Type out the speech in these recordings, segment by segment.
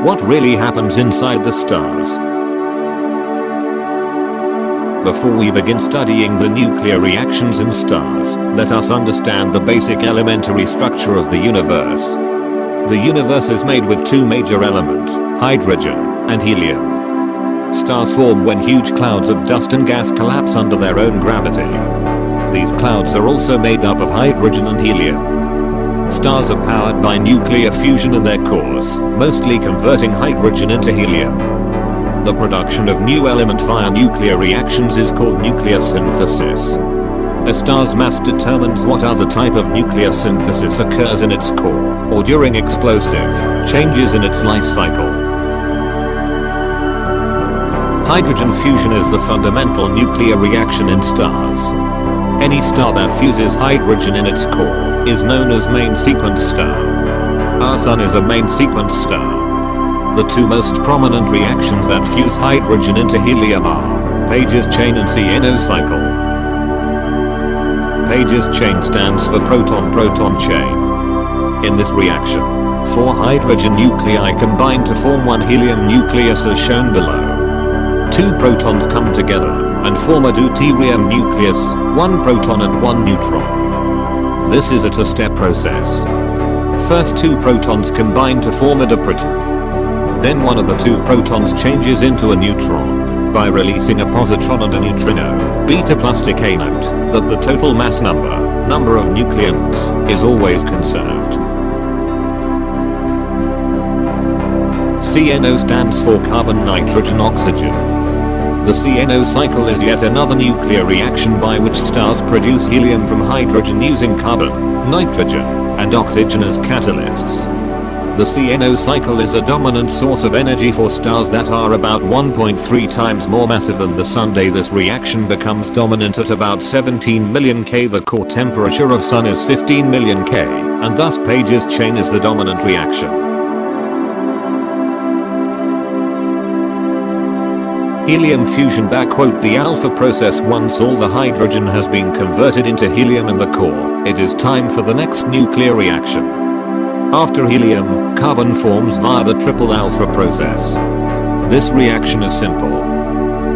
What really happens inside the stars? Before we begin studying the nuclear reactions in stars, let us understand the basic elementary structure of the universe. The universe is made with two major elements, hydrogen and helium. Stars form when huge clouds of dust and gas collapse under their own gravity. These clouds are also made up of hydrogen and helium. Stars are powered by nuclear fusion in their cores, mostly converting hydrogen into helium. The production of new element via nuclear reactions is called nuclear synthesis. A star's mass determines what other type of nuclear synthesis occurs in its core, or during explosive changes in its life cycle. Hydrogen fusion is the fundamental nuclear reaction in stars. Any star that fuses hydrogen in its core is known as main sequence star. Our Sun is a main sequence star. The two most prominent reactions that fuse hydrogen into helium are Page's chain and CNO cycle. Page's chain stands for proton-proton chain. In this reaction, 4 hydrogen nuclei combine to form one helium nucleus as shown below. 2 protons come together and form a deuterium nucleus, 1 proton and 1 neutron. This is a two-step process. First 2 protons combine to form a diproton. Then one of the 2 protons changes into a neutron by releasing a positron and a neutrino. Beta plus decay. Note that the total mass number of nucleons is always conserved. CNO stands for carbon, nitrogen, oxygen. The CNO cycle is yet another nuclear reaction by which stars produce helium from hydrogen using carbon, nitrogen, and oxygen as catalysts. The CNO cycle is a dominant source of energy for stars that are about 1.3 times more massive than the Sun. This reaction becomes dominant at about 17 million K. The core temperature of Sun is 15 million K, and thus Page's chain is the dominant reaction. Helium fusion. The alpha process. Once all the hydrogen has been converted into helium in the core, it is time for the next nuclear reaction. After helium, carbon forms via the triple alpha process. This reaction is simple.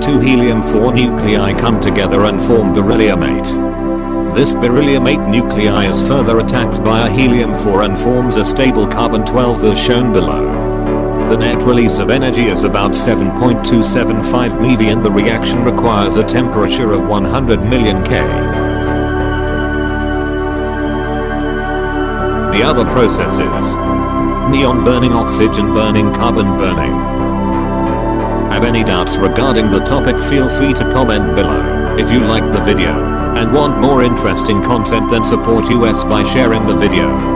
2 helium-4 nuclei come together and form beryllium-8. This beryllium-8 nuclei is further attacked by a helium-4 and forms a stable carbon-12 as shown below. The net release of energy is about 7.275 MeV and the reaction requires a temperature of 100 million K. The other processes: neon burning, oxygen burning, carbon burning. Have any doubts regarding the topic? Feel free to comment below. If you like the video and want more interesting content, then support us by sharing the video.